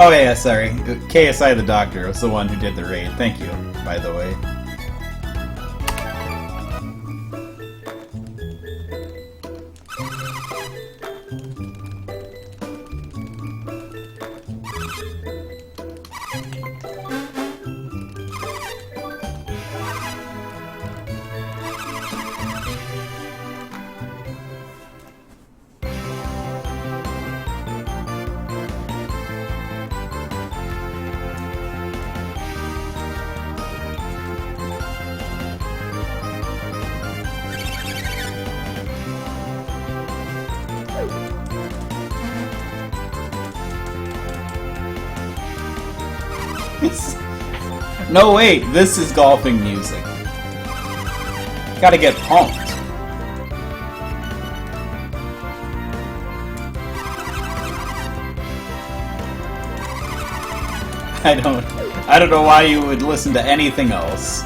Oh yeah, sorry. KSI the Doctor was the one who did the raid. Thank you, by the way. No, wait, this is golfing music. Gotta get pumped. I don't know why you would listen to anything else.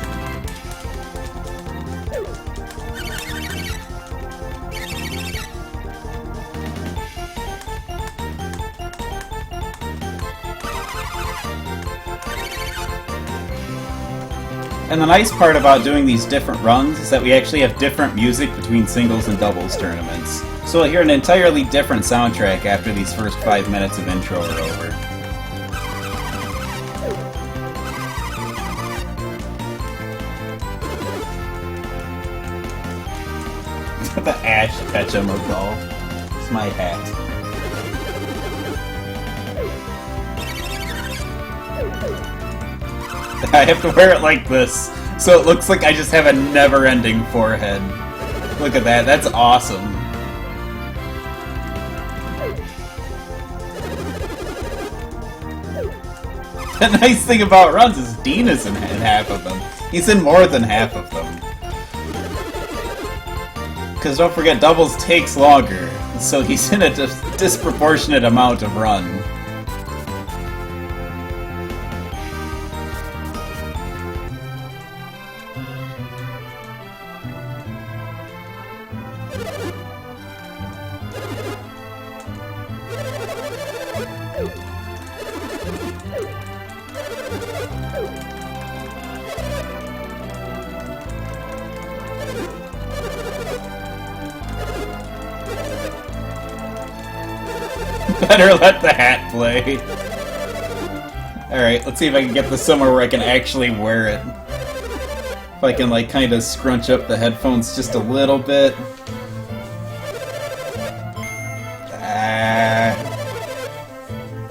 And the nice part about doing these different runs is that we actually have different music between singles and doubles tournaments. So we'll hear an entirely different soundtrack after these first 5 minutes of intro are over. The Ash Ketchum of golf. It's my hat. I have to wear it like this, so it looks like I just have a never-ending forehead. Look at that, that's awesome. The nice thing about runs is Dean is in half of them. He's in more than half of them. Because don't forget, doubles takes longer, so he's in a disproportionate amount of run. Better let the hat play. Alright, let's see if I can get this somewhere where I can actually wear it. If I can, like, kind of scrunch up the headphones just a little bit.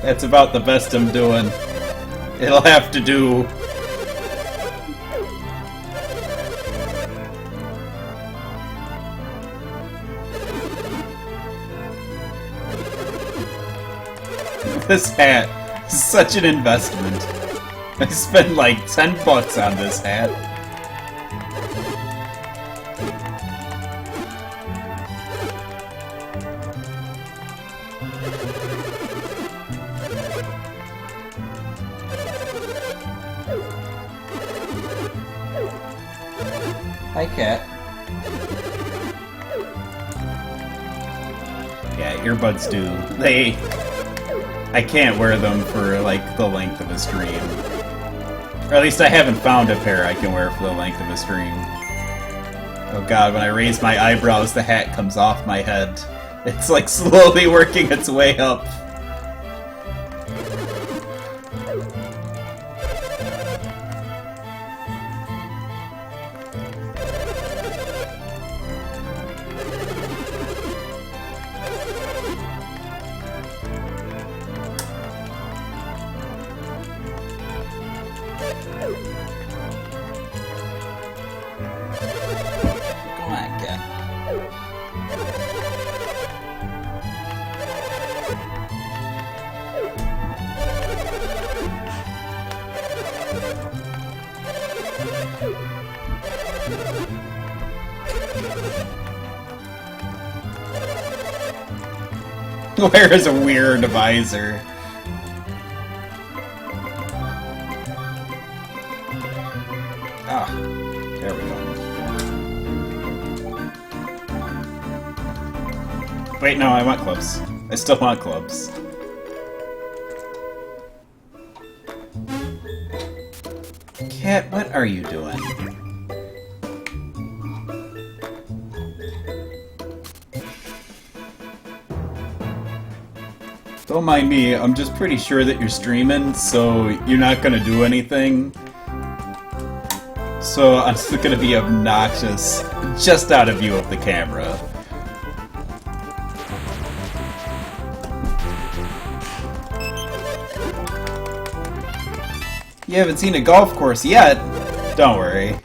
That's about the best I'm doing. It'll have to do. This hat is such an investment. I spent like $10 on this hat. Hi, cat. Yeah, earbuds do. I can't wear them for, like, the length of a stream. Or at least I haven't found a pair I can wear for the length of a stream. Oh god, when I raise my eyebrows, the hat comes off my head. It's, like, slowly working its way up. Where is a weird visor? Ah, there we go. Wait, no, I want clubs. I still want clubs. Cat, what are you doing? Don't mind me, I'm just pretty sure that you're streaming, so you're not gonna do anything. So I'm just gonna be obnoxious, just out of view of the camera. You haven't seen a golf course yet? Don't worry.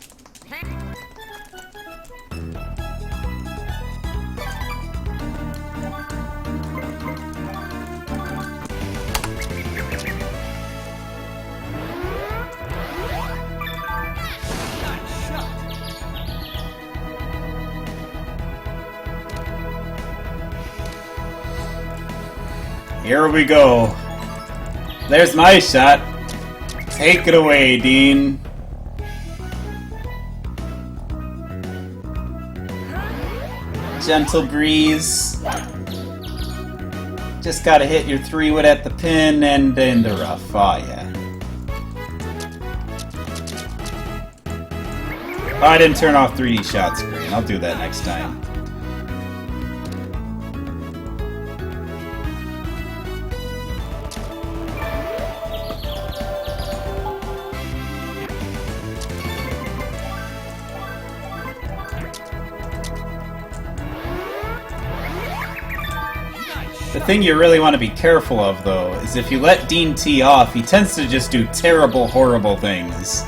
Here we go. There's my shot. Take it away, Dean. Gentle breeze. Just gotta hit your 3-wood at the pin and in the rough. Oh, yeah. Oh, I didn't turn off 3D shot screen. I'll do that next time. The thing you really want to be careful of, though, is if you let Dean tee off, he tends to just do terrible, horrible things.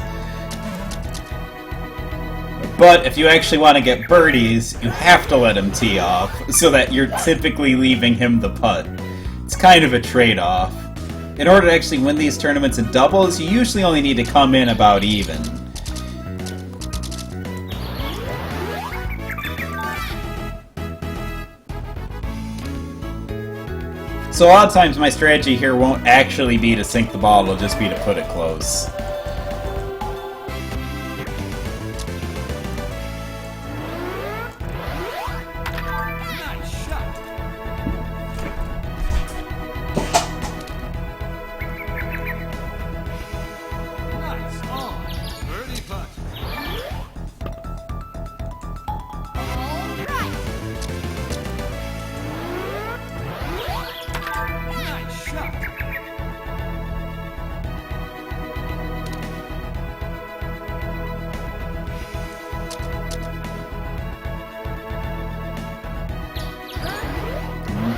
But if you actually want to get birdies, you have to let him tee off, so that you're typically leaving him the putt. It's kind of a trade-off. In order to actually win these tournaments in doubles, you usually only need to come in about even. So a lot of times my strategy here won't actually be to sink the ball, it'll just be to put it close.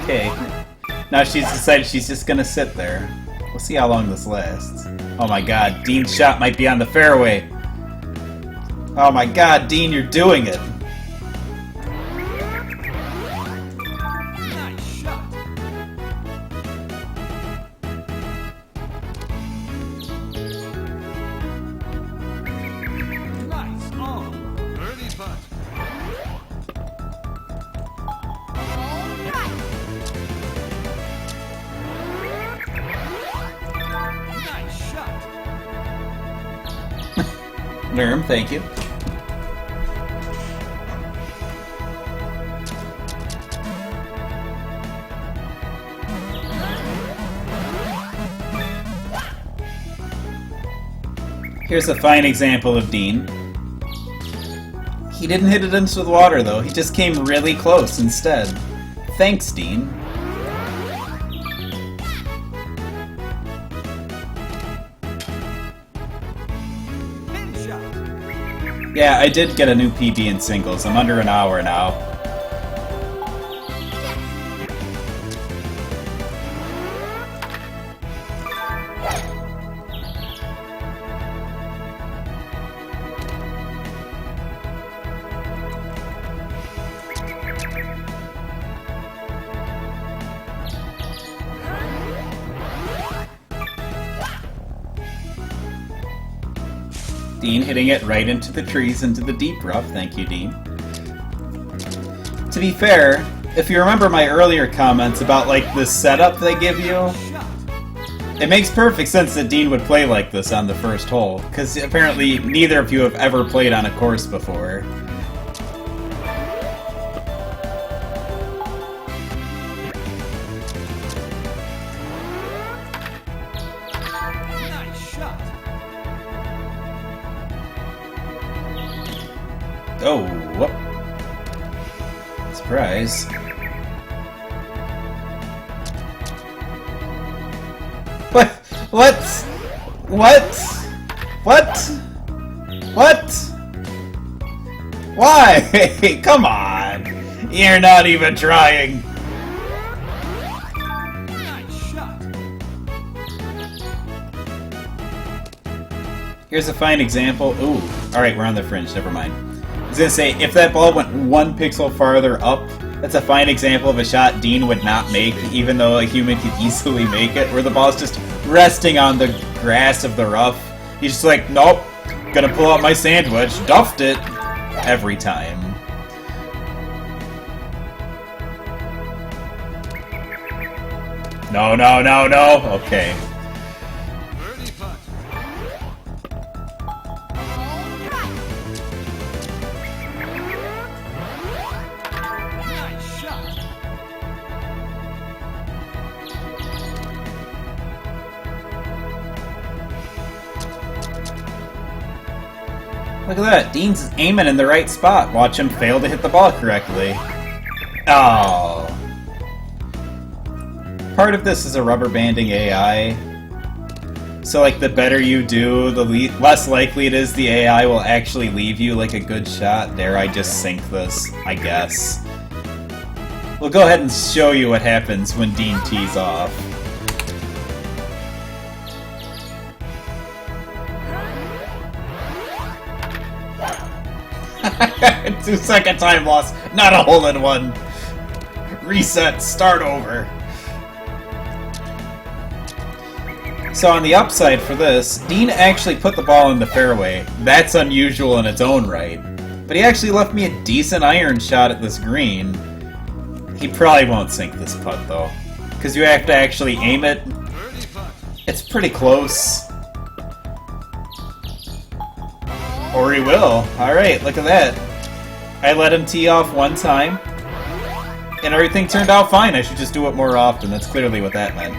Okay. Now she's decided she's just gonna sit there. We'll see how long this lasts. Oh my god, Dean's shot might be on the fairway. Oh my god, Dean, you're doing it. Nice shot. Nice on. Birdie putt. Nerm, thank you. Here's a fine example of Dean. He didn't hit it into the water, though. He just came really close instead. Thanks, Dean. Yeah, I did get a new PB in singles. I'm under an hour now. Dean hitting it right into the trees, into the deep rough. Thank you, Dean. To be fair, if you remember my earlier comments about, like, this setup they give you, it makes perfect sense that Dean would play like this on the first hole, because apparently neither of you have ever played on a course before. Oh, whoop. Surprise. What? What? What? What? What? Why? Come on! You're not even trying! Nice shot. Here's a fine example. Ooh, alright, we're on the fringe, never mind. I was gonna say, if that ball went 1 pixel farther up, that's a fine example of a shot Dean would not make, even though a human could easily make it, where the ball's just resting on the grass of the rough. He's just like, nope, gonna pull out my sandwich, duffed it, every time. No, no, no, no! Okay. Birdie putt. Nice shot. Look at that, Dean's aiming in the right spot. Watch him fail to hit the ball correctly. Oh. Part of this is a rubber banding AI. So, like, the better you do, the less likely it is the AI will actually leave you like a good shot. Dare I just sink this, I guess. We'll go ahead and show you what happens when Dean tees off. Two-second time loss, not a hole-in-one. Reset, start over. So on the upside for this, Dean actually put the ball in the fairway. That's unusual in its own right. But he actually left me a decent iron shot at this green. He probably won't sink this putt though, because you have to actually aim it. Birdie putt. It's pretty close. Or he will. Alright, look at that. I let him tee off one time, and everything turned out fine. I should just do it more often. That's clearly what that meant.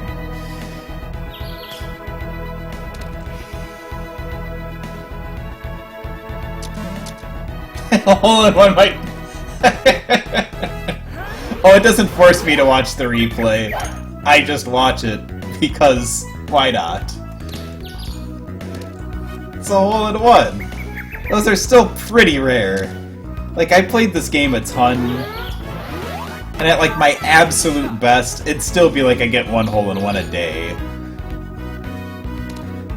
A hole-in-one might... Oh, it doesn't force me to watch the replay. I just watch it, because why not? It's a hole-in-one. Those are still pretty rare. Like, I played this game a ton, and at, like, my absolute best, it'd still be like I get 1 hole-in-one a day.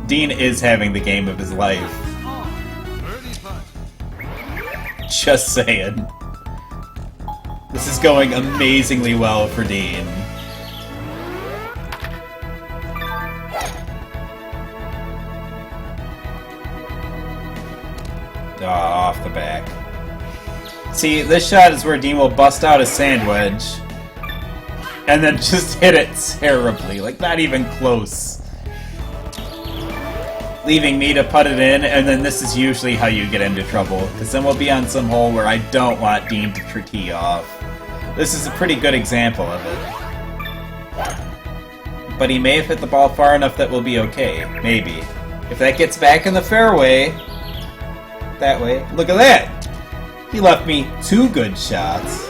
Dean is having the game of his life. Birdie putt. Just saying. This is going amazingly well for Dean. Oh, off the back. See, this shot is where Dean will bust out a sand wedge and then just hit it terribly, like not even close. Leaving me to put it in, and then this is usually how you get into trouble, because then we'll be on some hole where I don't want Dean to tee off. This is a pretty good example of it. But he may have hit the ball far enough that we'll be okay. Maybe. If that gets back in the fairway... That way. Look at that! He left me 2 good shots.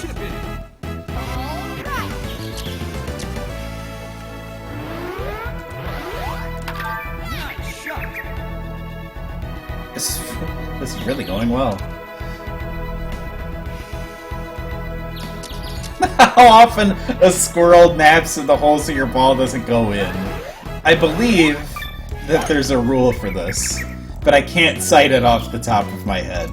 Chip in. Nice shot. This is really going well. How often a squirrel naps in the hole so your ball doesn't go in? I believe that there's a rule for this, but I can't cite it off the top of my head.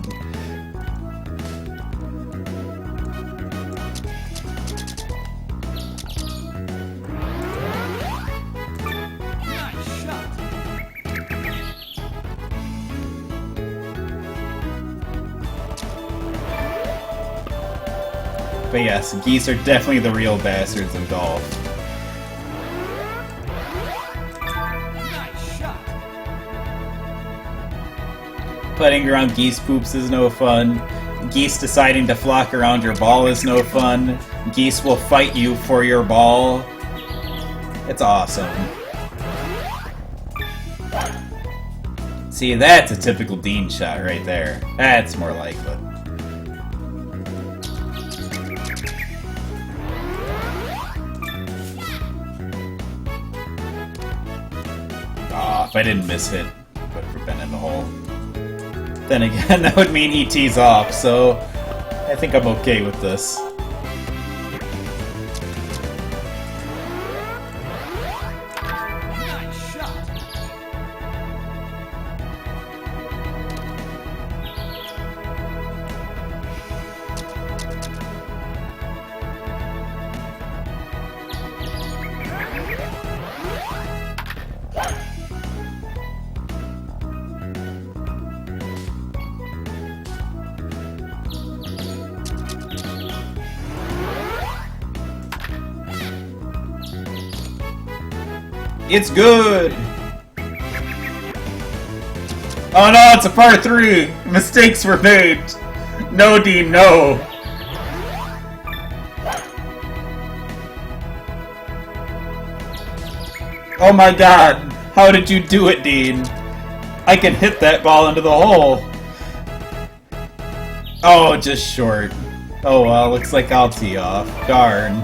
Nice shot. But yes, geese are definitely the real bastards of golf. Nice shot. Putting around geese poops is no fun. Geese deciding to flock around your ball is no fun. Geese will fight you for your ball. It's awesome. See, that's a typical Dean shot right there. That's more like it. Aw, if I didn't miss hit, would have been in the hole. Then again, that would mean he tees off, so I think I'm okay with this. Nice shot. It's good! Oh no, it's a par 3! Mistakes were made! No, Dean, no! Oh my god! How did you do it, Dean? I can hit that ball into the hole! Oh, just short. Oh well, looks like I'll tee off. Darn.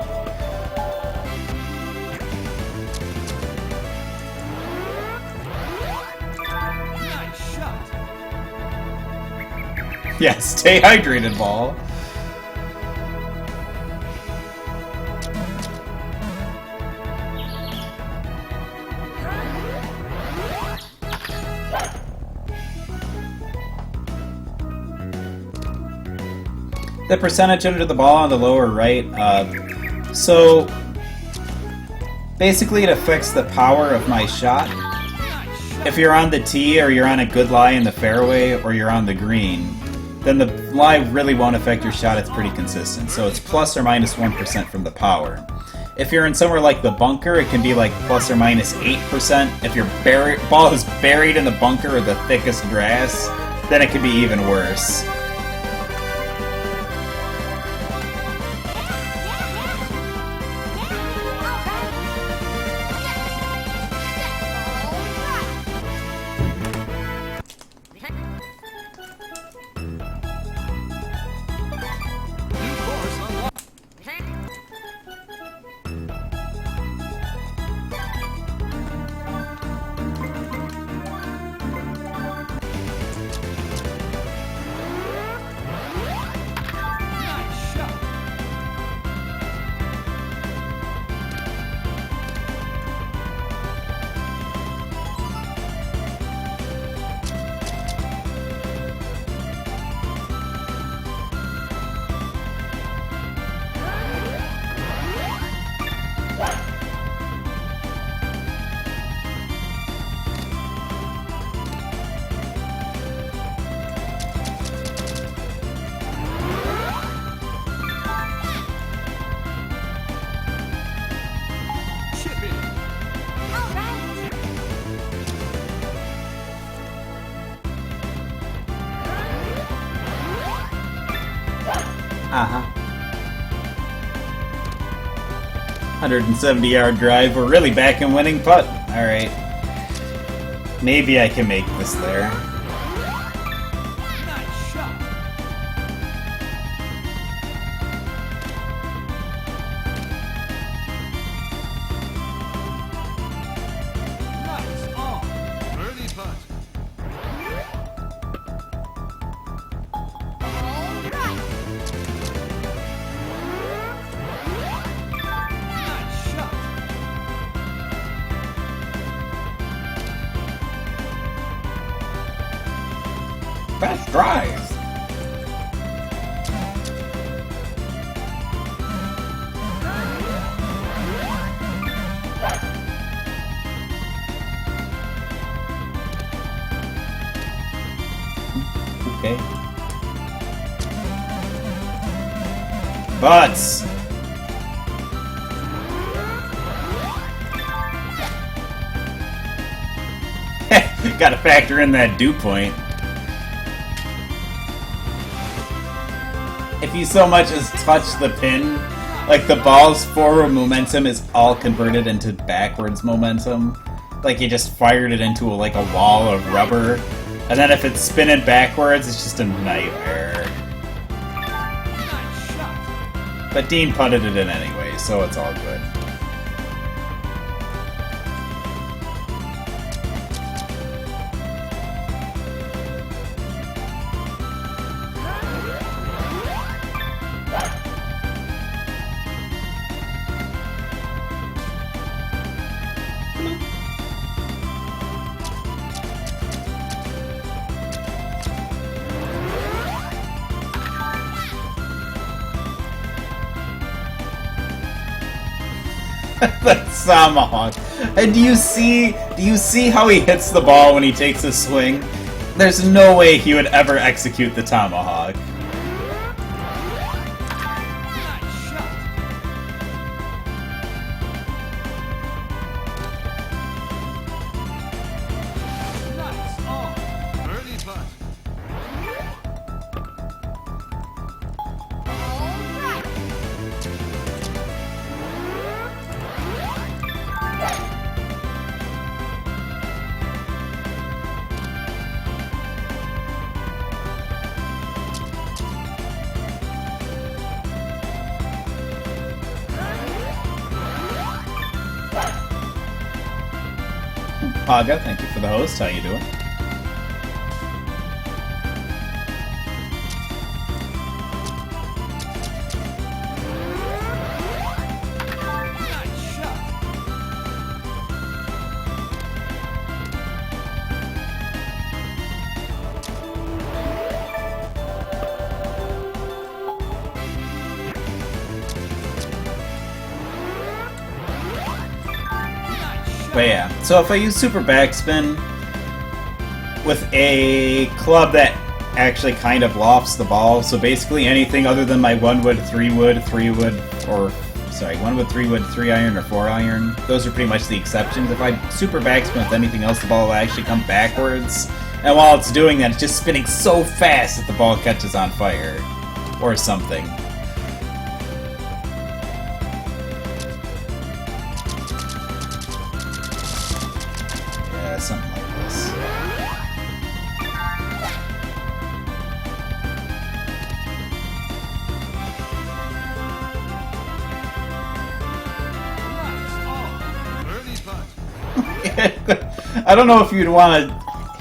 Nice shot. Yeah, stay hydrated, ball. The percentage under the ball on the lower right, so basically it affects the power of my shot. Nice shot. If you're on the tee, or you're on a good lie in the fairway, or you're on the green, then the lie really won't affect your shot. It's pretty consistent. So it's plus or minus 1% from the power. If you're in somewhere like the bunker, it can be like plus or minus 8%. If your ball is buried in the bunker or the thickest grass, then it can be even worse. New course unlocked. Nice shot. Chip in. Uh-huh. 170-yard drive. We're really back in winning putt. Alright. Maybe I can make this there. Nice shot. Nice on. Birdie putt. Nice shot. Fast drive. Okay. Butts. Gotta factor in that dew point. if you so much as touch the pin, like the ball's forward momentum is all converted into backwards momentum. Like you just fired it into like a wall of rubber, and then if it's spinning backwards, it's just a nightmare. Nice shot. But Dean putted it in anyway, so it's all good. That tomahawk. And do you see how he hits the ball when he takes a swing? There's no way he would ever execute the tomahawk. Nice shot. Nice on. Birdie putt. Paga, thank you for the host. How you doing? Nice shot. But yeah, so if I use Super Backspin with a club that actually kind of lofts the ball, so basically anything other than my 1-wood, 3-wood, 3-wood, or, sorry, 1-wood, 3-wood, 3-iron, or 4-iron, those are pretty much the exceptions. If I Super Backspin with anything else, the ball will actually come backwards, and while it's doing that, it's just spinning so fast that the ball catches on fire, or something. Something like this. Nice on. Birdie putt. I don't know if you'd want to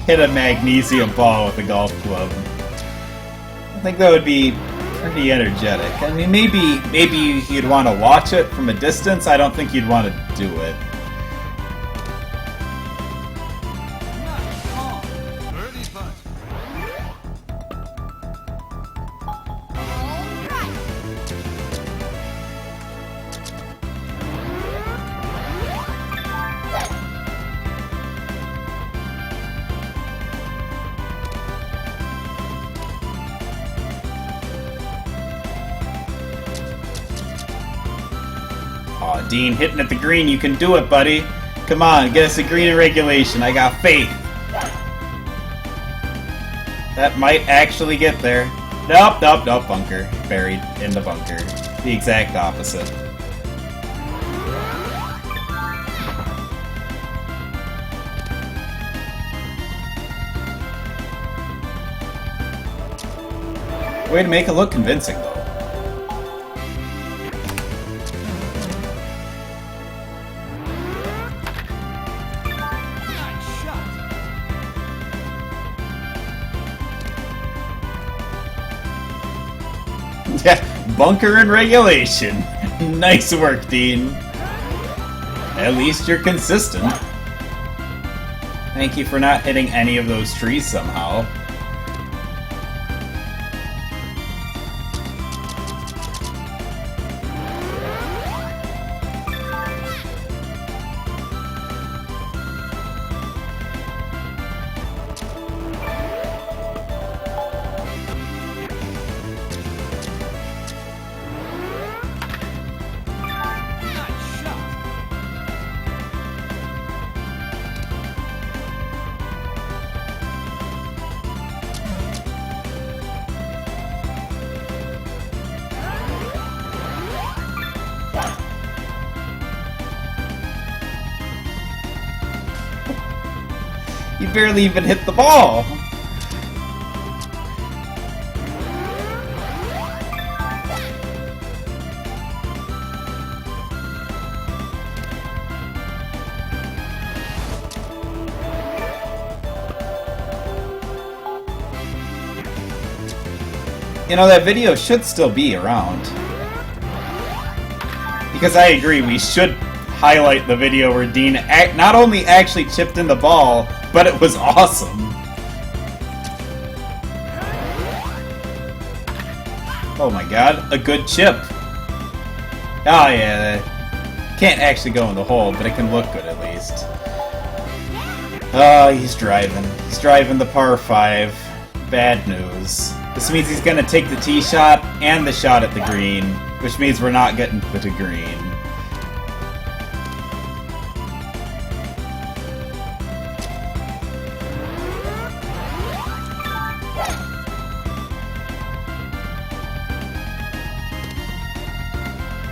hit a magnesium ball with a golf club. I think that would be pretty energetic. I mean, maybe you'd want to watch it from a distance. I don't think you'd want to do it. Nice on. Birdie putt. Aw, Dean, hitting at the green, you can do it, buddy. Come on, get us a green in regulation. I got faith. That might actually get there. Nope, bunker. Buried in the bunker. The exact opposite. Way to make it look convincing, though. Nice shot. Yeah, bunker in regulation. Nice work, Dean. At least you're consistent. Thank you for not hitting any of those trees somehow. Nice shot. barely even hit the ball. You know, that video should still be around. Because I agree, we should highlight the video where Dean not only actually chipped in the ball, but it was awesome. Oh my god, a good chip. Oh yeah, can't actually go in the hole, but it can look good at least. Oh, he's driving. He's driving the par 5. Bad news. This means he's gonna take the tee shot and the shot at the green, which means we're not getting to the green.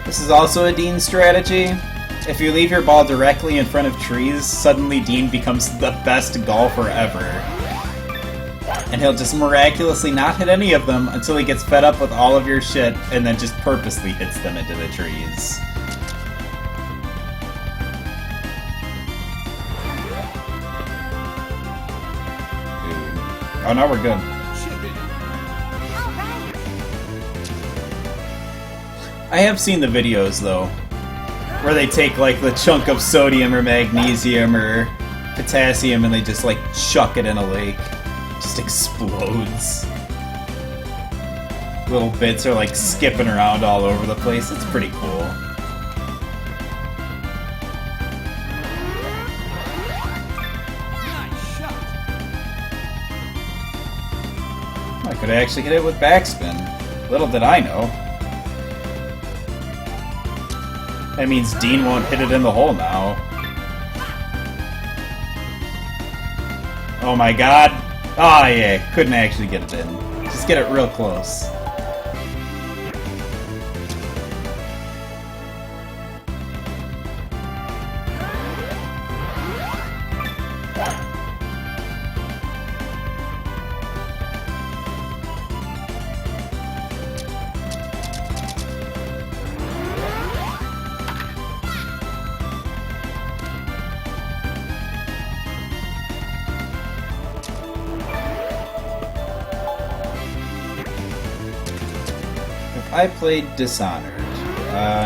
This is also a Dean strategy. If you leave your ball directly in front of trees, suddenly Dean becomes the best golfer ever. And he'll just miraculously not hit any of them until he gets fed up with all of your shit and then just purposely hits them into the trees. Ooh. Oh, now we're good. I have seen the videos, though, where they take, like, the chunk of sodium or magnesium or potassium and they just, like, chuck it in a lake. Just explodes. Little bits are like skipping around all over the place. It's pretty cool. Nice shot. I could actually hit it with backspin. Little did I know. That means Dean won't hit it in the hole now. Oh my god. Oh yeah, couldn't actually get it in. Just get it real close. I played Dishonored.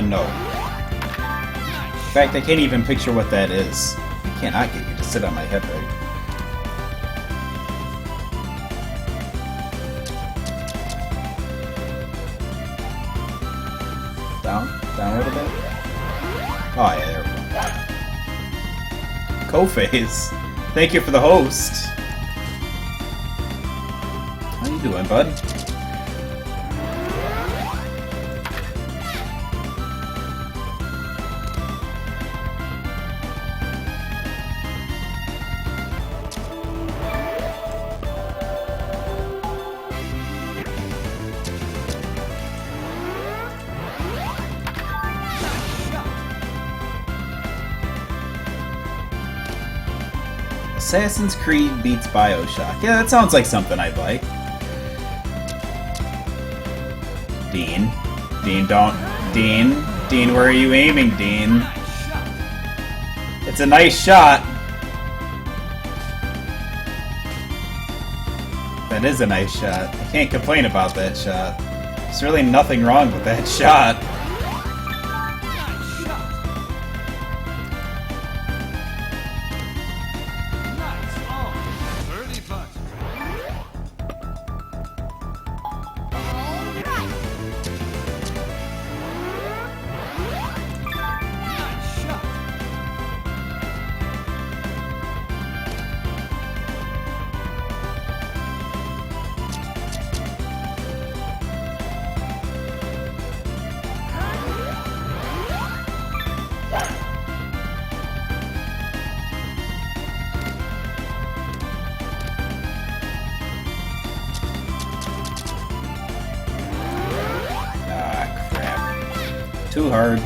No. In fact, I can't even picture what that is. I cannot get you to sit on my head right. Down? Down a little bit? Oh yeah, there we go. Co-phase. Thank you for the host. How you doing, bud? Assassin's Creed beats BioShock. Yeah, that sounds like something I'd like. Dean. Dean, don't. Dean. Dean, where are you aiming, Dean? Nice shot. It's a nice shot. That is a nice shot. I can't complain about that shot. There's really nothing wrong with that shot. Nice shot. Nice on. Birdie putt. Nice shot. Ah, crap. Too hard.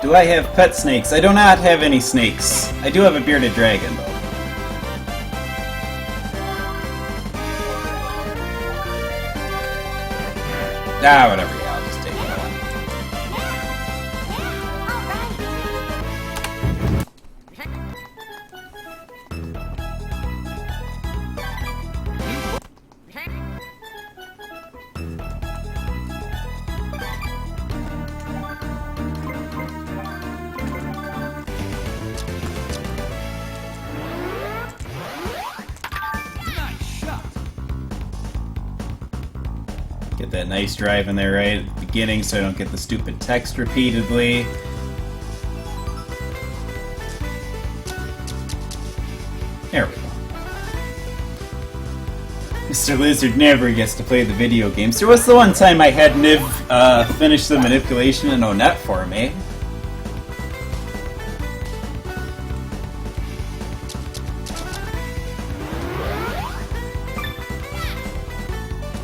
Do Do I have pet snakes? I do not have any snakes. I do have a bearded dragon, though. Ah, whatever, yeah, I'll just take that one. Nice shot. Get that nice drive in there right at the beginning so I don't get the stupid text repeatedly. There we go. Mr. Lizard never gets to play the video games. There was the one time I had Niv finish the manipulation in Onet for me.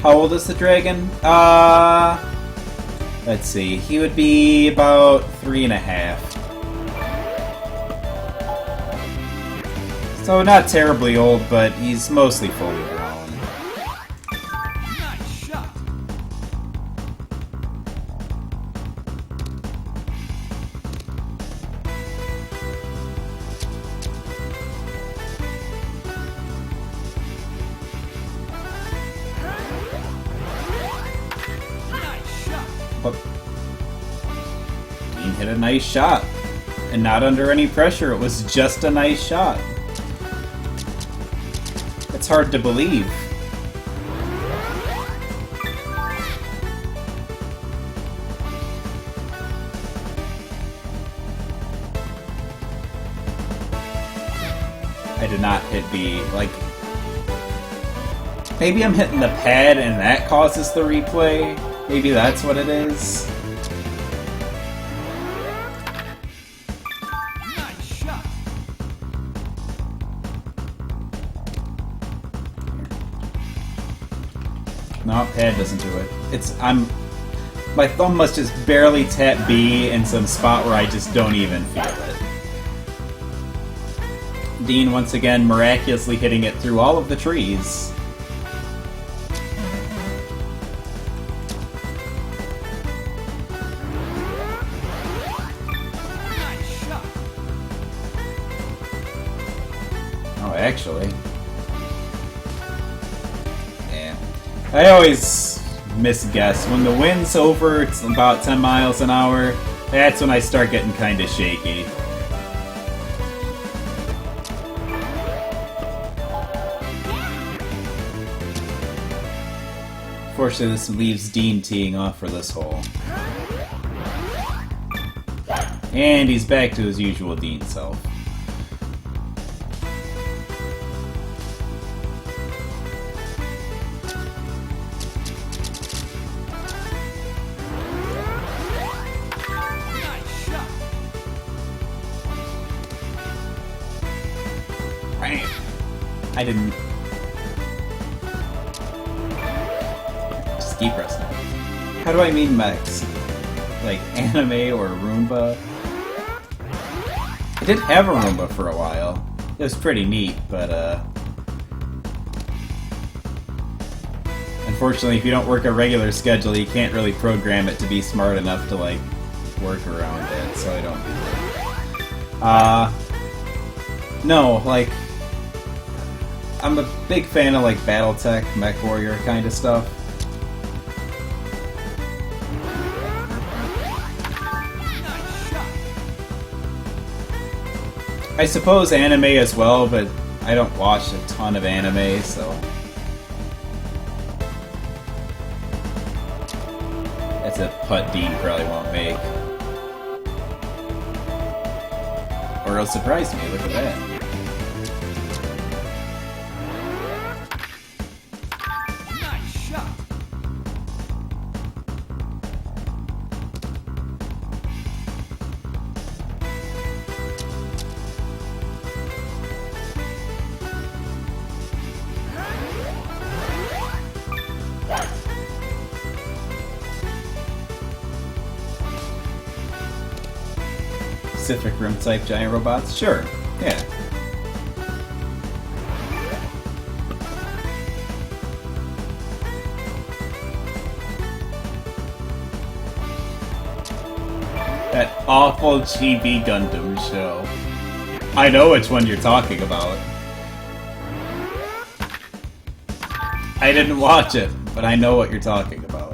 How old is the dragon? Let's see. He would be about 3.5. So not terribly old, but he's mostly fully grown. Nice shot. Nice shot. But Dean hit a nice shot. And not under any pressure, it was just a nice shot. It's hard to believe. I did not hit B. Like, maybe I'm hitting the pad and that causes the replay. Maybe that's what it is. Nice shot. No, pad doesn't do it. My thumb must just barely tap B in some spot where I just don't even feel it. Dean once again miraculously hitting it through all of the trees. Nice shot. Oh, actually. Yeah. I always misguess. When the wind's over, it's about 10 miles an hour, that's when I start getting kinda shaky. Fortunately, this leaves Dean teeing off for this hole. And he's back to his usual Dean self. Nice shot. Bam. I didn't... Just keep pressing. How do I mean mechs? Like anime or Roomba? I did have a Roomba for a while. It was pretty neat, but unfortunately if you don't work a regular schedule, you can't really program it to be smart enough to like work around it, so I don't do that. No, like I'm a big fan of like BattleTech, MechWarrior kind of stuff. Nice shot. I suppose anime as well, but I don't watch a ton of anime, so... That's a putt Dean probably won't make. Or it'll surprise me, look at that. Nice shot. Pacific Rim type giant robots? Sure, yeah. That awful GB Gundam show. I know which one you're talking about. I didn't watch it, but I know what you're talking about.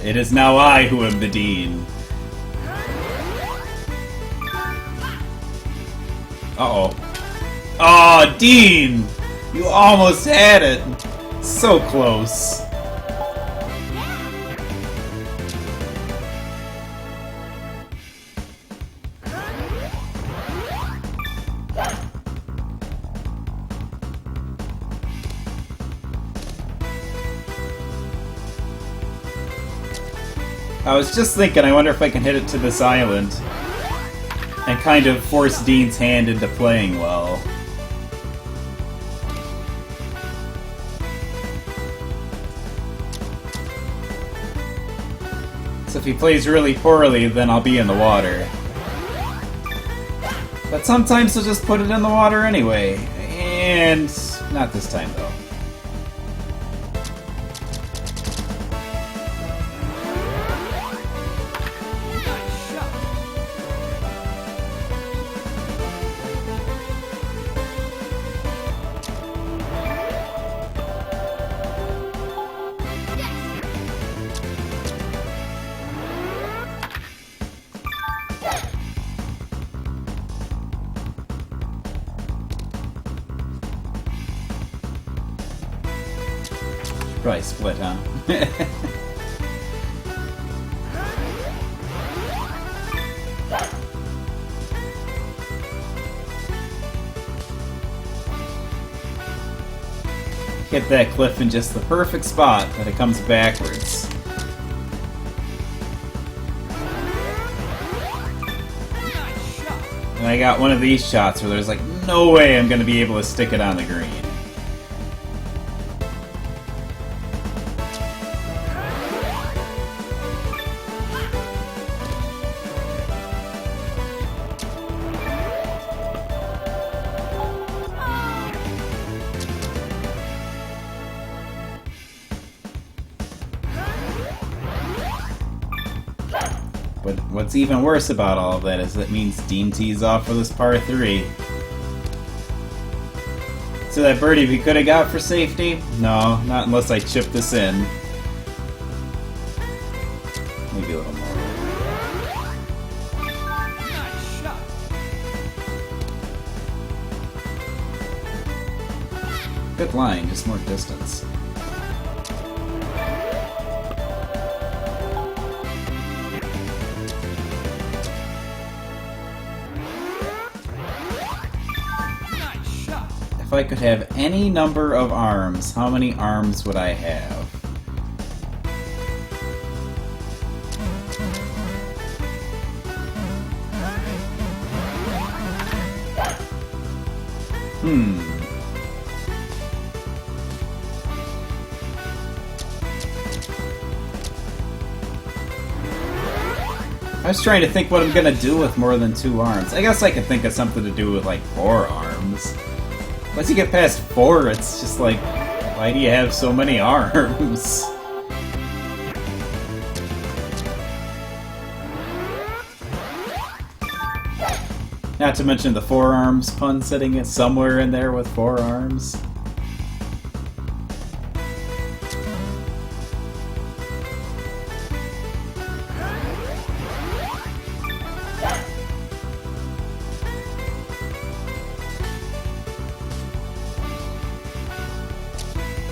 It is now I who am the Dean. Uh-oh. Aw, oh, Dean! You almost had it! So close. I was just thinking, I wonder if I can hit it to this island and kind of force Dean's hand into playing well. So if he plays really poorly, then I'll be in the water. But sometimes he'll just put it in the water anyway. And not this time, though. Probably split, huh? Hit that cliff in just the perfect spot that it comes backwards. And I got one of these shots where there's like no way I'm gonna be able to stick it on the green. But what's even worse about all of that is that means Dean tees off for this par 3. So that birdie we could have got for safety? No, not unless I chip this in. Maybe a little more. Nice shot. Good line, just more distance. If I could have any number of arms, how many arms would I have? I was trying to think what I'm gonna do with more than 2 arms. I guess I could think of something to do with like 4 arms. Once you get past 4, it's just like, why do you have so many arms? Not to mention the forearms pun sitting it somewhere in there with 4 arms.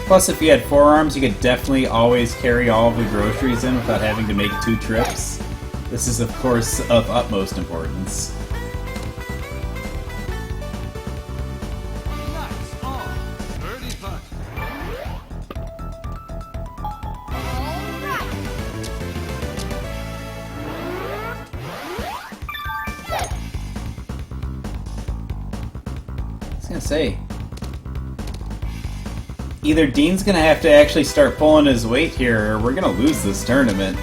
Plus, if you had forearms, you could definitely always carry all of the groceries in without having to make 2 trips. This is, of course, of utmost importance. Nice arm. Birdie putt. I was gonna say, either Dean's gonna have to actually start pulling his weight here, or we're gonna lose this tournament.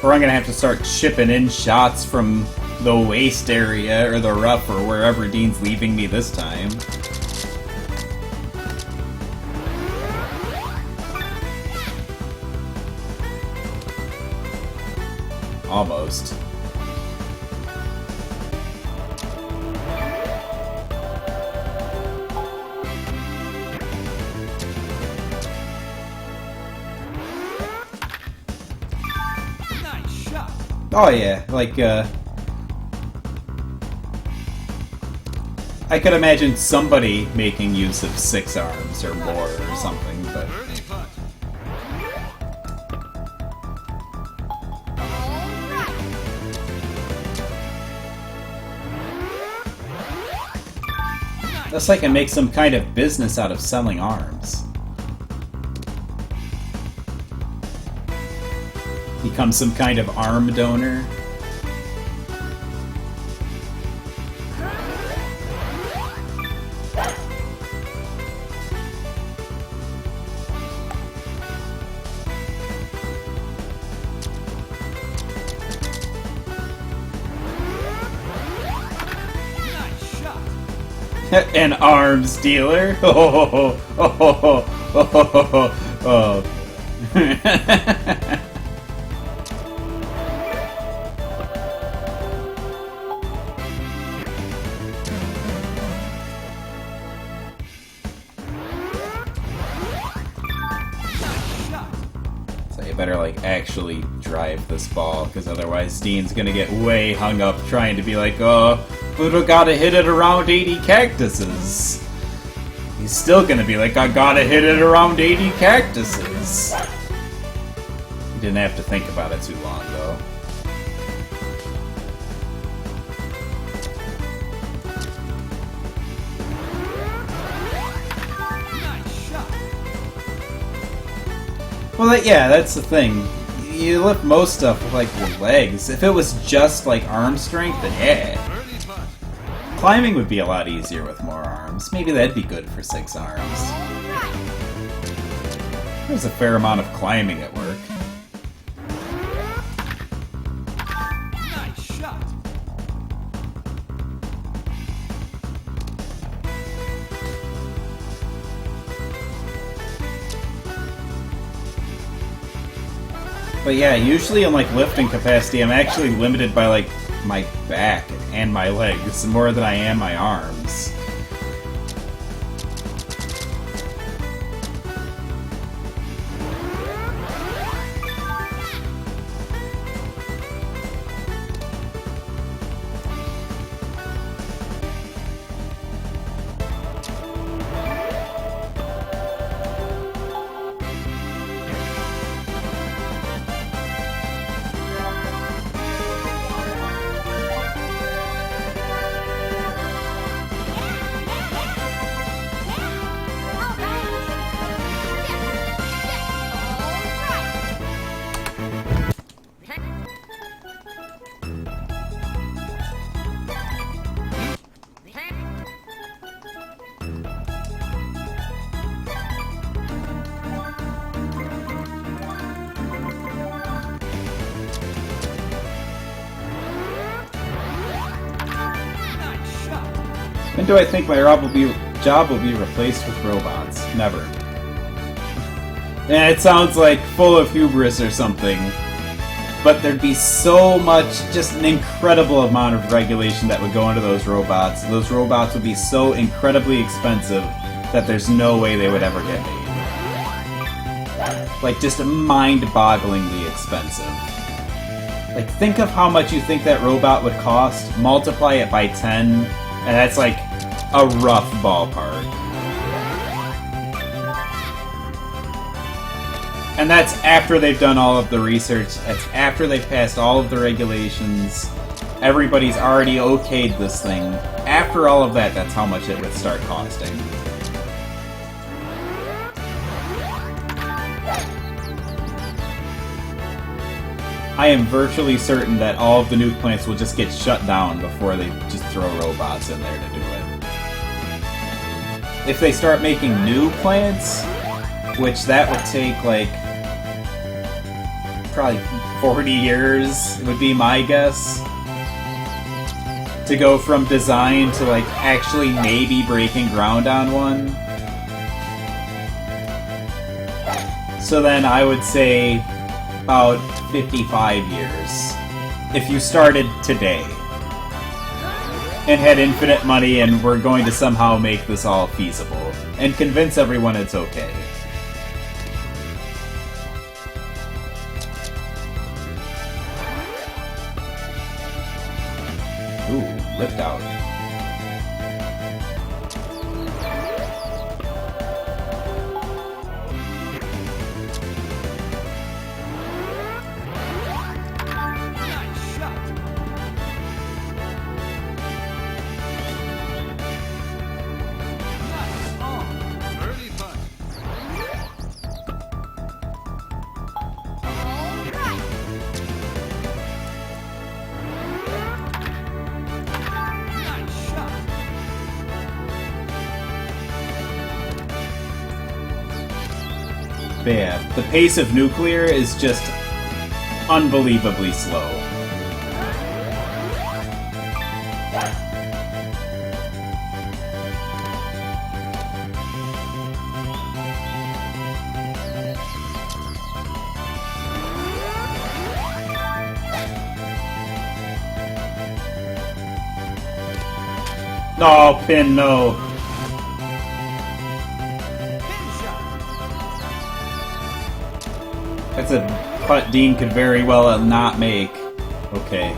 Or I'm gonna have to start chipping in shots from the waist area, or the rough, or wherever Dean's leaving me this time. Almost. Nice shot. Oh yeah, like, I could imagine somebody making use of 6 arms or more or something, but... Birdie putt. That's like I make some kind of business out of selling arms. Become some kind of arm donor. Nice shot. An arms dealer. Oh, oh, oh, oh, oh, oh. Nice shot. So you better like actually drive this ball, because otherwise Dean's gonna get way hung up trying to be like, oh, but I gotta hit it around 80 cactuses. He's still gonna be like, I gotta hit it around 80 cactuses. He didn't have to think about it too long though. Nice shot. Well, yeah, that's the thing. You lift most stuff with like your legs. If it was just like arm strength, then yeah. Birdie putt. Climbing would be a lot easier with more arms. Maybe that'd be good for 6 arms. There's a fair amount of climbing at work. Nice shot. But yeah, usually in like lifting capacity, I'm actually limited by like my back and my legs more than I am my arms. Nice shot. When do I think my job will be replaced with robots? Never. Yeah, it sounds like full of hubris or something. But there'd be so much, just an incredible amount of regulation that would go into those robots. Those robots would be so incredibly expensive that there's no way they would ever get made. Like, just mind-bogglingly expensive. Like, think of how much you think that robot would cost, multiply it by 10, And that's like a rough ballpark. And that's after they've done all of the research. That's after they've passed all of the regulations. Everybody's already okayed this thing. After all of that, that's how much it would start costing. I am virtually certain that all of the nuke plants will just get shut down before they just throw robots in there to do it. If they start making new plants, which that would take like probably 40 years would be my guess, to go from design to like actually maybe breaking ground on one. So then I would say about 55 years if you started today and had infinite money and were going to somehow make this all feasible and convince everyone it's okay. Ooh, lift out. Nice shot. Nice arm. Early punch. Nice shot. But yeah, the pace of nuclear is just unbelievably slow. No, Pin, no. Pin shot. That's a putt Dean could very well not make. Okay.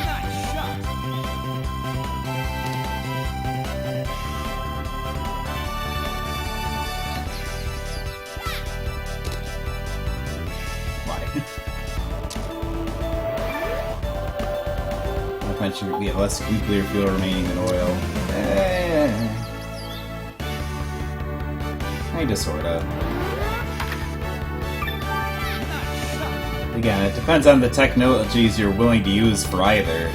Nice shot. Why? I mentioned we have less nuclear fuel remaining than oil. Kinda, sorta. Nice shot. Again, it depends on the technologies you're willing to use for either.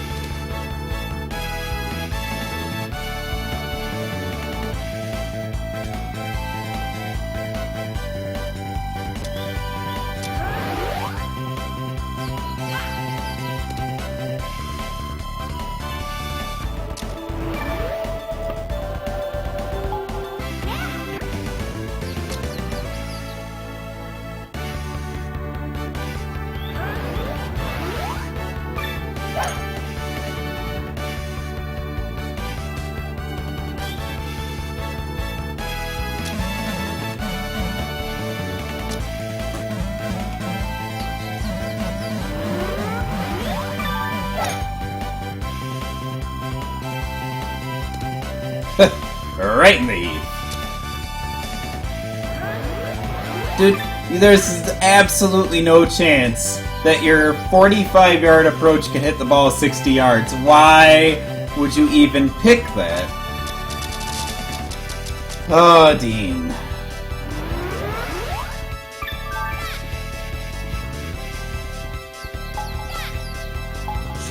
Right in the heat. Dude, there's absolutely no chance that your 45-yard approach can hit the ball 60 yards. Why would you even pick that? Oh, Dean.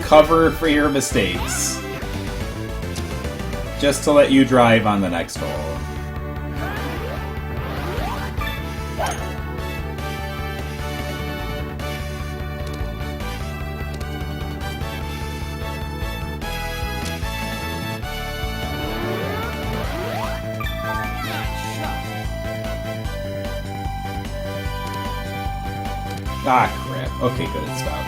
Cover for your mistakes. Just to let you drive on the next hole. Ah, crap. Okay, good, it stopped.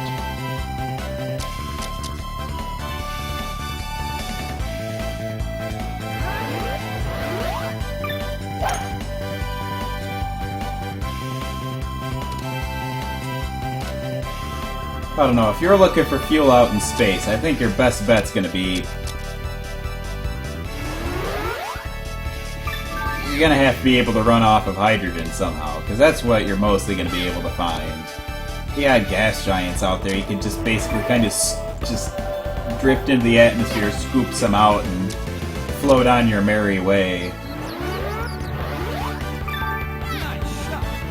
I don't know, if you're looking for fuel out in space, I think your best bet's gonna be... You're gonna have to be able to run off of hydrogen somehow, because that's what you're mostly gonna be able to find. You got gas giants out there, you can just basically kind of just drift into the atmosphere, scoop some out, and float on your merry way.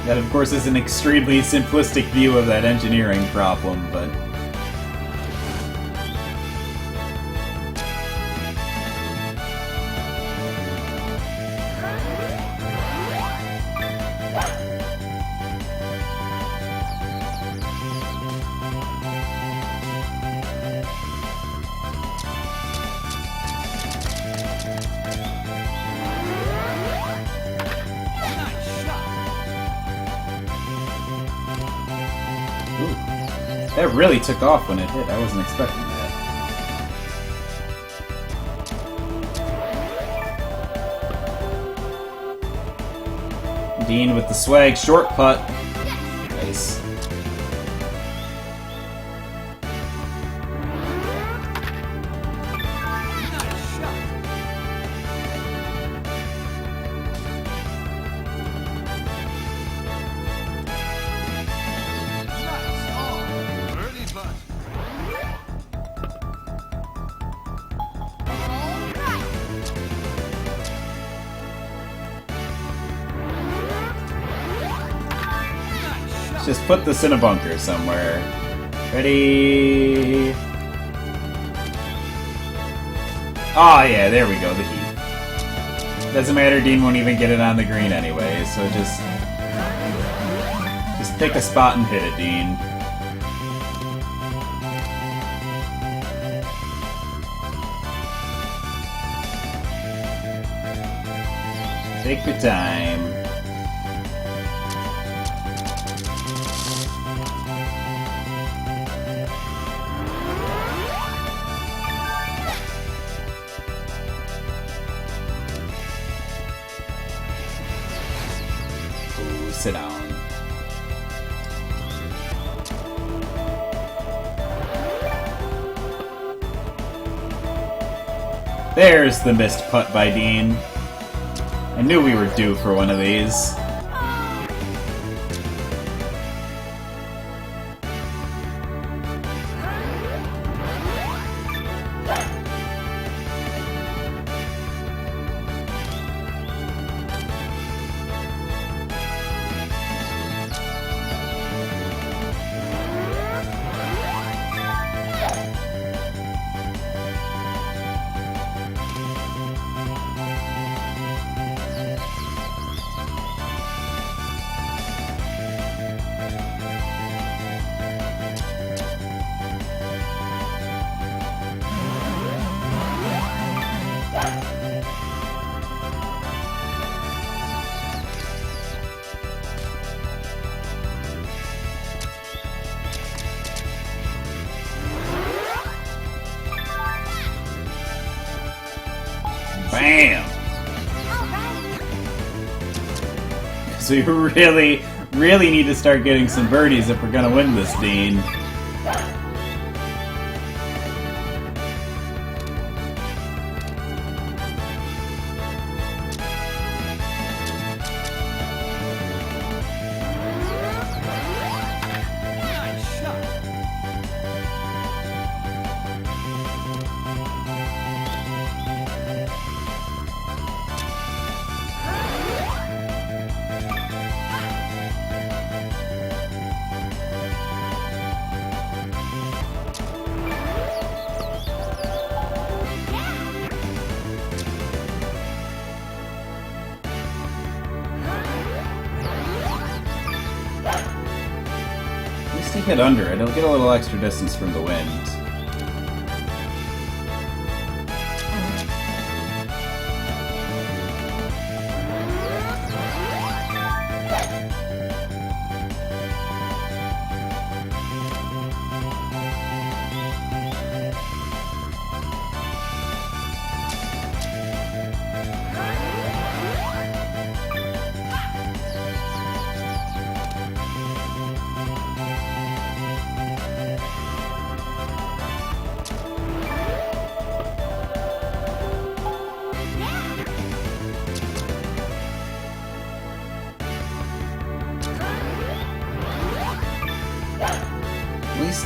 That, of course, is an extremely simplistic view of that engineering problem, but... That really took off when it hit. I wasn't expecting that. Dean with the swag short putt. Nice. Just put this in a bunker somewhere. Ready? Ah, yeah, there we go, the heat. Doesn't matter, Dean won't even get it on the green anyway, so just pick a spot and hit it, Dean. Take your time. Sit down. There's the missed putt by Dean. I knew we were due for one of these. Bam! So you really, really need to start getting some birdies if we're gonna win this, Dean. Hit under it, it'll get a little extra distance from the wind.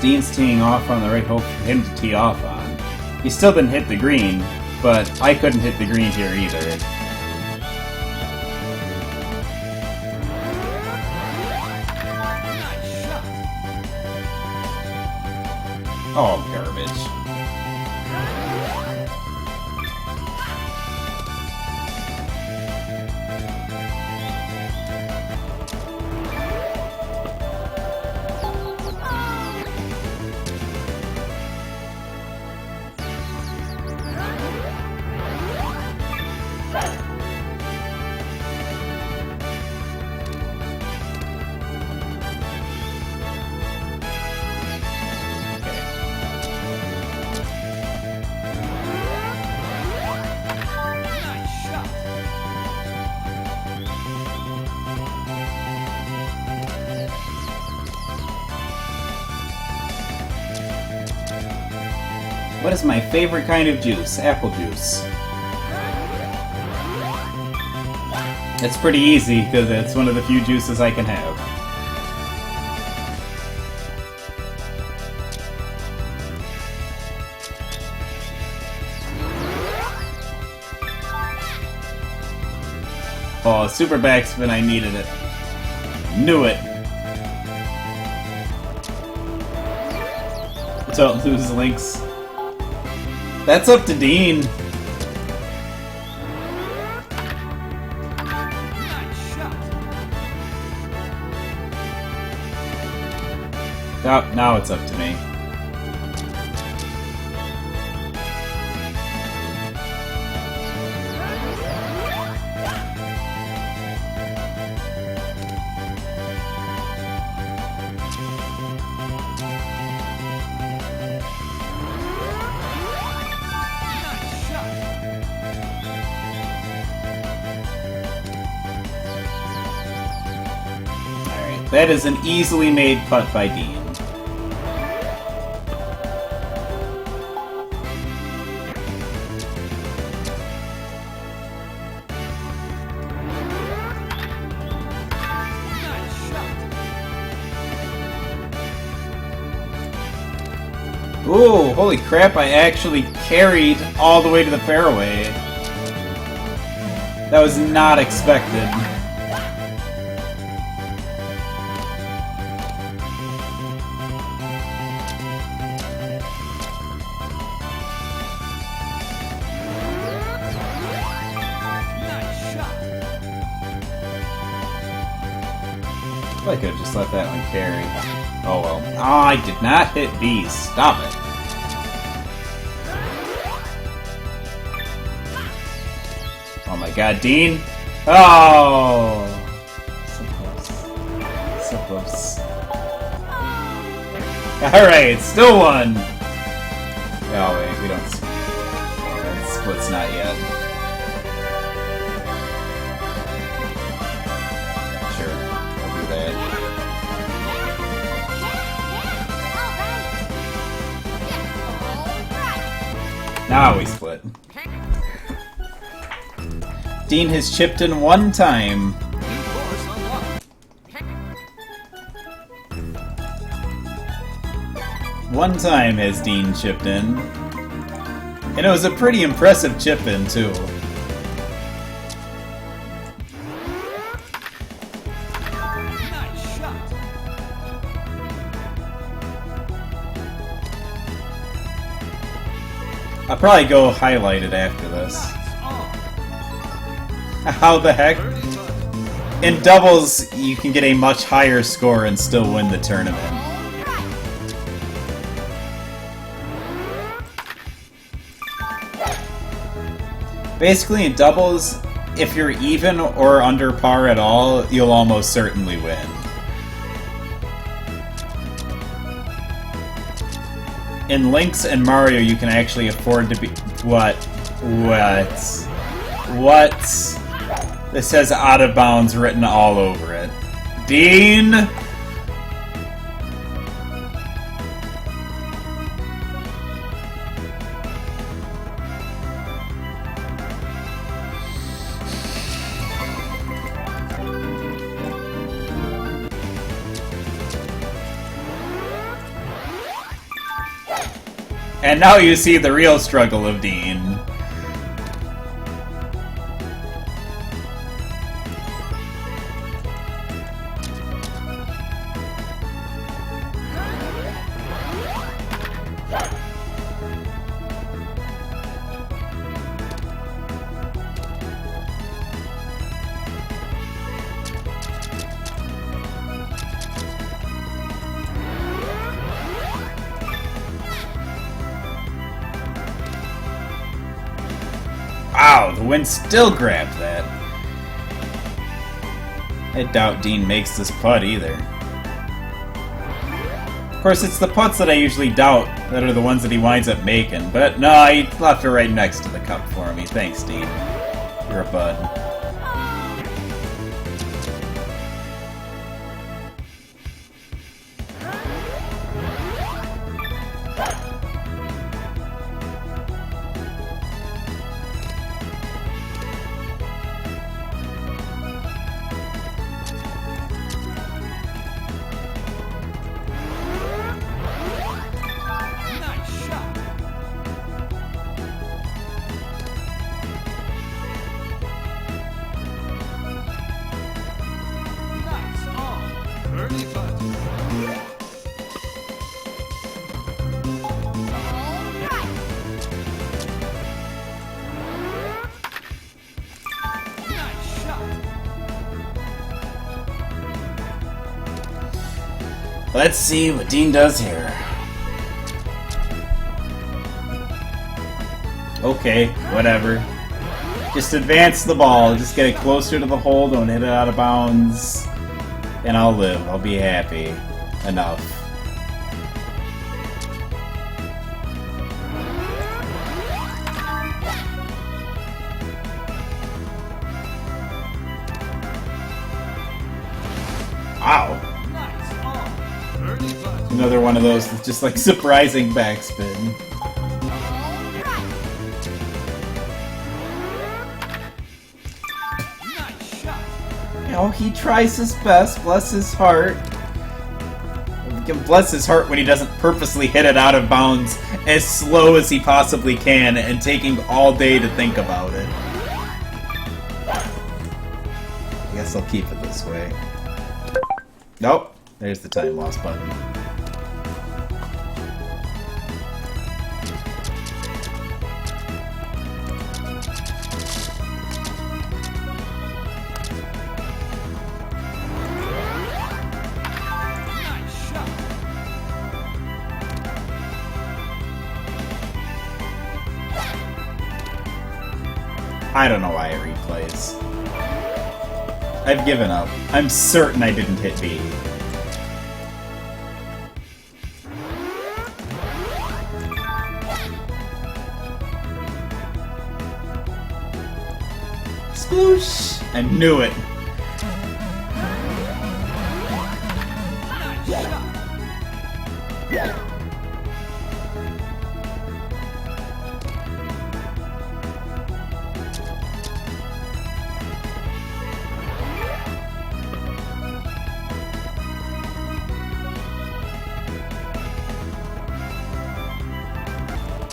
Dean's teeing off on the right hole for him to tee off on. He still didn't hit the green, but I couldn't hit the green here either. Nice shot. Oh, garbage. Nice shot. What is my favorite kind of juice? Apple juice. It's pretty easy because it's one of the few juices I can have. Oh, super backspin, I needed it. Knew it. Don't lose links. That's up to Dean. Nice shot. Now it's up to me. Nice shot. Alright, that is an easily made putt by Dean. Nice shot. Ooh, holy crap, I actually carried all the way to the fairway. That was not expected. Nice shot. I could have just let that one carry. Oh well. Oh, I did not hit B. Stop it. Oh my god, Dean. Oh! So close. So close. Alright, still one! Oh wait, we don't... Split's not yet. Sure, I'll do that. Now we split. Dean has chipped in one time. New course unlocked. One time has Dean chipped in. And it was a pretty impressive chip in, too. Nice shot. I'll probably go highlighted after this. Lights on. How the heck? Birdie putt. In doubles, you can get a much higher score and still win the tournament. Basically, in doubles, if you're even or under par at all, you'll almost certainly win. In Lynx and Mario, you can actually afford to be... What? This has out of bounds written all over it. Dean! And now you see the real struggle of Dean. Wow, the wind still grabbed that. I doubt Dean makes this putt either. Of course, it's the putts that I usually doubt that are the ones that he winds up making, but no, he left it right next to the cup for me. Thanks, Dean. You're a bud. Nice shot. Nice on. Early putt. Nice shot. Let's see what Dean does here. Okay, whatever. Just advance the ball. Just get it closer to the hole. Don't hit it out of bounds. And I'll live. I'll be happy. Enough. Wow. Nice on. Early putt. Another one of those that's just like surprising backspin. Nice shot. You know, he tries his best, bless his heart. Bless his heart when he doesn't purposely hit it out of bounds as slow as he possibly can and taking all day to think about it. I guess I'll keep it this way. Nope, there's the time loss button. Nice shot. I don't know why it replays. I've given up. I'm certain I didn't hit B. Sploosh! I knew it. Nice shot.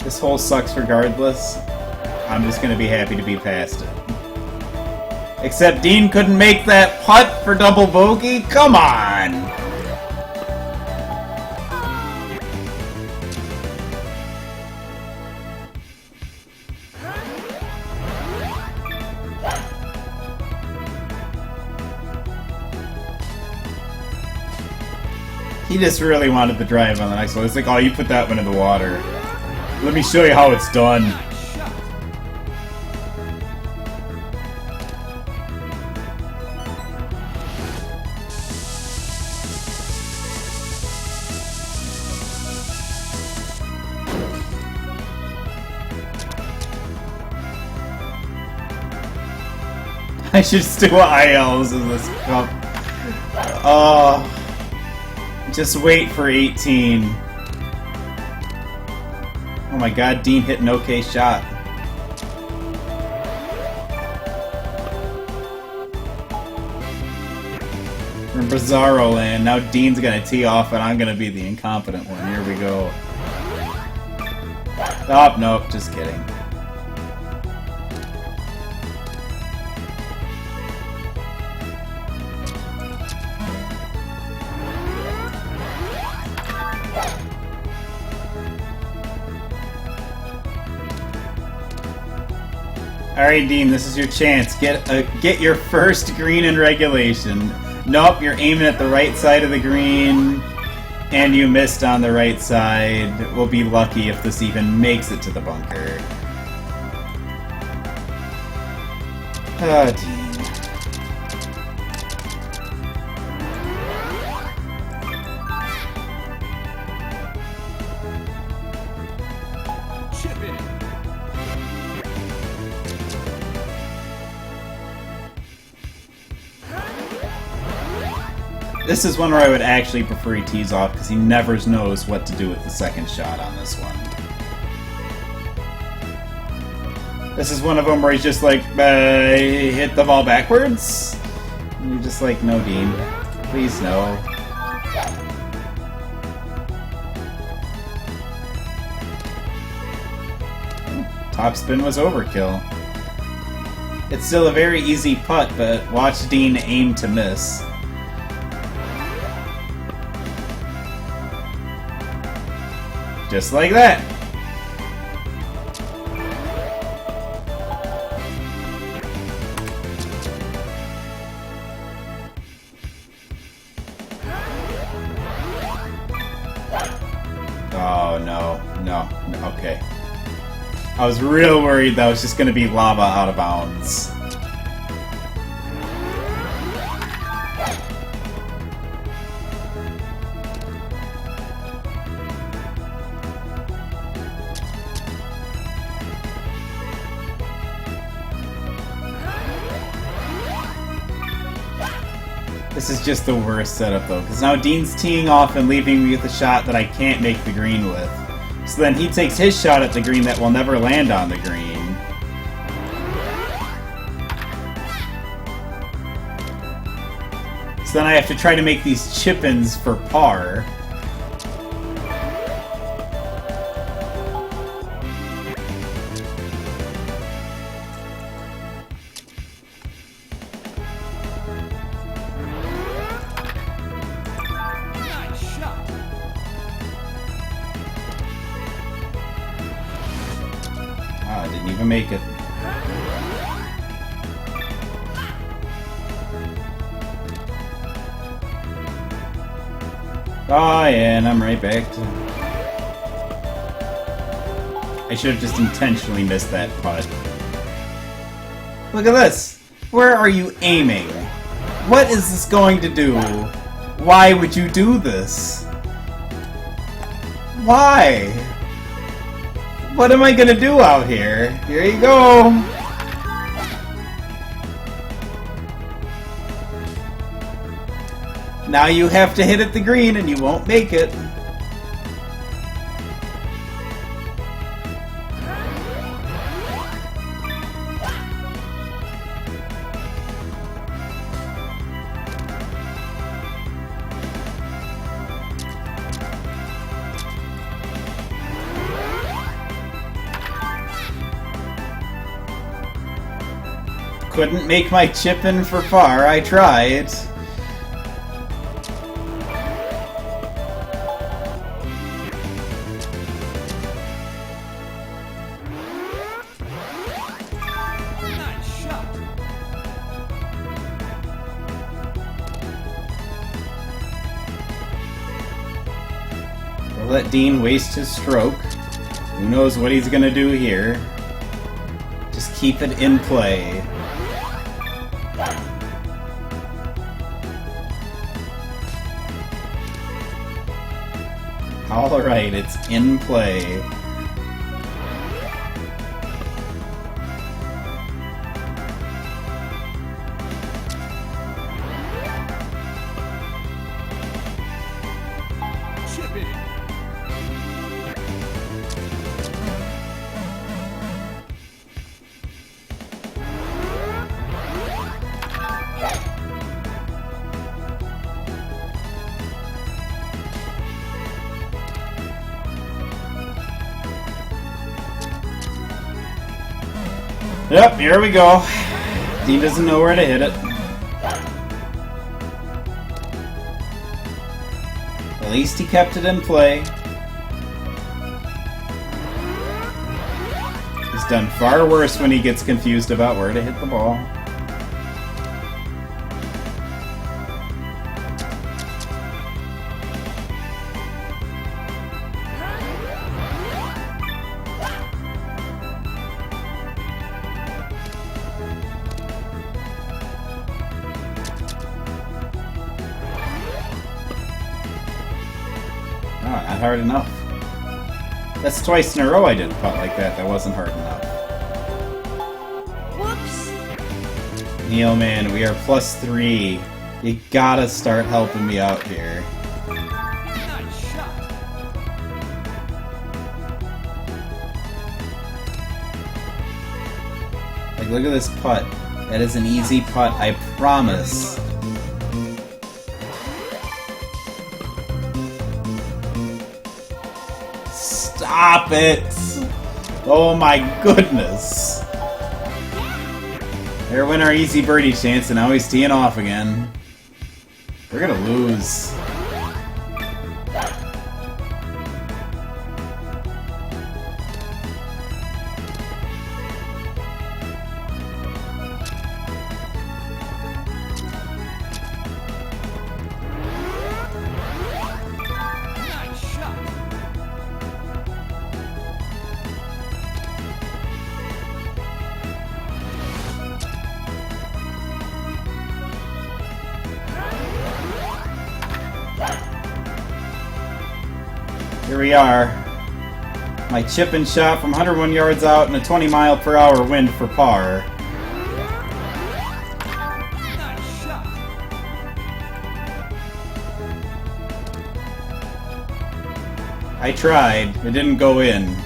This hole sucks regardless. I'm just gonna be happy to be past it. Except Dean couldn't make that putt for double bogey? Come on! He just really wanted the drive on the next one. It's like, oh, you put that one in the water. Let me show you how it's done. Nice shot. I should just do ILs in this cup. Just wait for 18. Oh my god, Dean hit an okay shot. We're in Bizarro land. Now Dean's gonna tee off and I'm gonna be the incompetent one. Here we go. Oh, nope, just kidding. Alright, Dean, this is your chance. Get your first green in regulation. Nope, you're aiming at the right side of the green, and you missed on the right side. We'll be lucky if this even makes it to the bunker. Oh, Dean. Chip in. This is one where I would actually prefer he tees off, because he never knows what to do with the second shot on this one. This is one of them where he's just like, hit the ball backwards? And you're just like, no, Dean. Please, no. Top spin was overkill. It's still a very easy putt, but watch Dean aim to miss. Just like that. Oh, no, okay. I was real worried that was just going to be lava out of bounds. This is just the worst setup, though, because now Dean's teeing off and leaving me with a shot that I can't make the green with. So then he takes his shot at the green that will never land on the green. So then I have to try to make these chip-ins for par. Nice shot. Ah, I didn't even make it. Oh, yeah, and I'm right back to... I should have just intentionally missed that putt. Look at this! Where are you aiming? What is this going to do? Why would you do this? Why? What am I gonna do out here? Here you go! Now you have to hit at the green and you won't make it. Couldn't make my chip in for par, I tried. Nice shot. We'll let Dean waste his stroke. Who knows what he's gonna do here. Just keep it in play. Alright, it's in play. Chip in. Yep, here we go. Dean doesn't know where to hit it. At least he kept it in play. He's done far worse when he gets confused about where to hit the ball. Not hard enough. That's twice in a row I did a putt like that. That wasn't hard enough. Whoops! Neil, man, we are +3. You gotta start helping me out here. Nice shot. Like, look at this putt. That is an easy putt, I promise. Stop it! Oh my goodness! There went our easy birdie chance, and now he's teeing off again. We're gonna lose. Nice shot. Here we are. My chip and shot from 101 yards out and a 20-mile-per-hour wind for par. Nice shot. I tried. It didn't go in.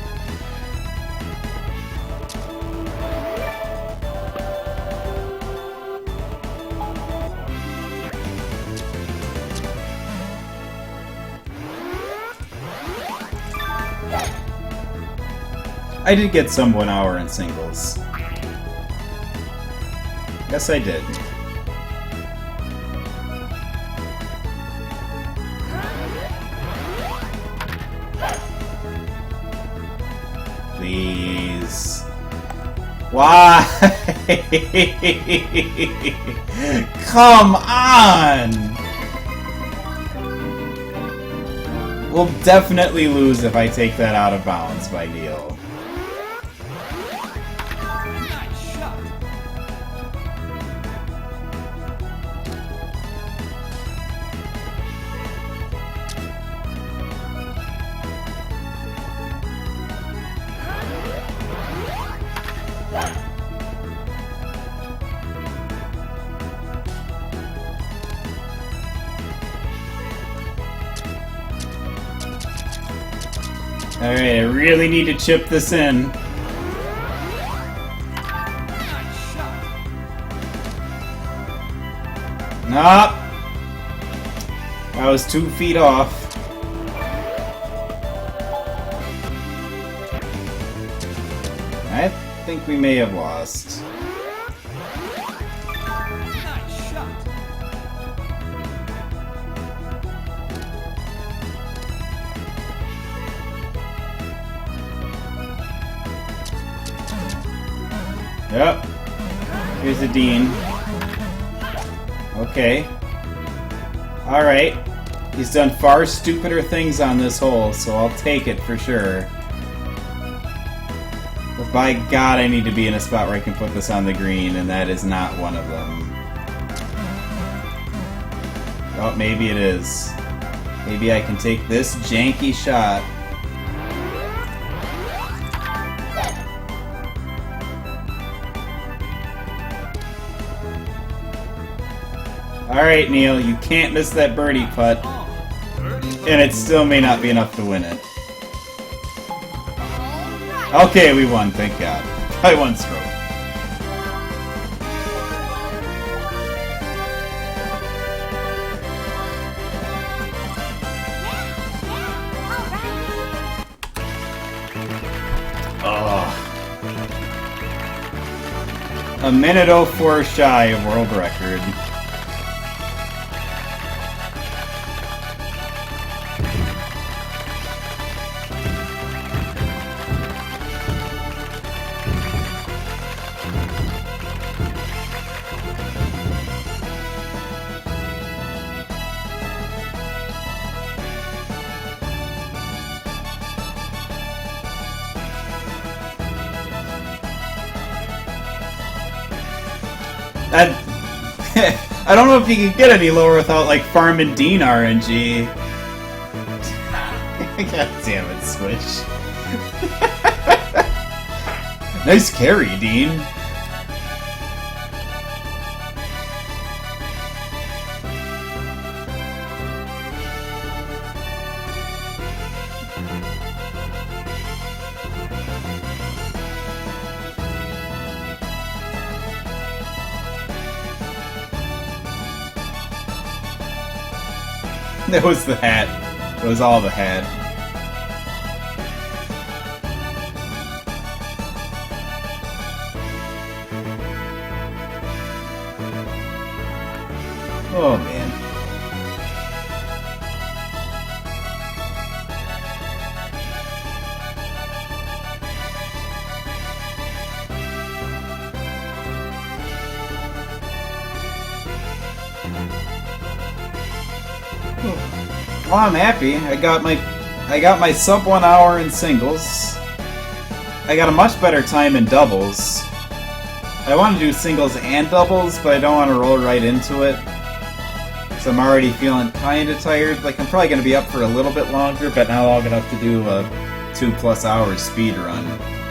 I did get some 1 hour in singles. Yes, I did. Please. Why? Come on! We'll definitely lose if I take that out of bounds by Neil. Nice shot. Alright, I really need to chip this in. Nice shot. Nope. I was 2 feet off. I think we may have lost. Nice shot. Yep. Here's the Dean. Okay. Alright. He's done far stupider things on this hole, so I'll take it for sure. But by God, I need to be in a spot where I can put this on the green, and that is not one of them. Oh, maybe it is. Maybe I can take this janky shot. Alright, Neil, you can't miss that birdie putt, and it still may not be enough to win it. Alright. Okay, we won, thank God. By 1 stroke. Alright. Oh. A minute 04 shy of world record. I don't know if you can get any lower without like farming Dean RNG. God damn it, Switch. Nice carry, Dean. That was the hat. It was all the hat. Oh man. Well, I'm happy. I got my sub 1 hour in singles. I got a much better time in doubles. I want to do singles and doubles, but I don't want to roll right into it. So I'm already feeling kind of tired. Like, I'm probably going to be up for a little bit longer, but now I'm going to have to do a 2+ hour speed run.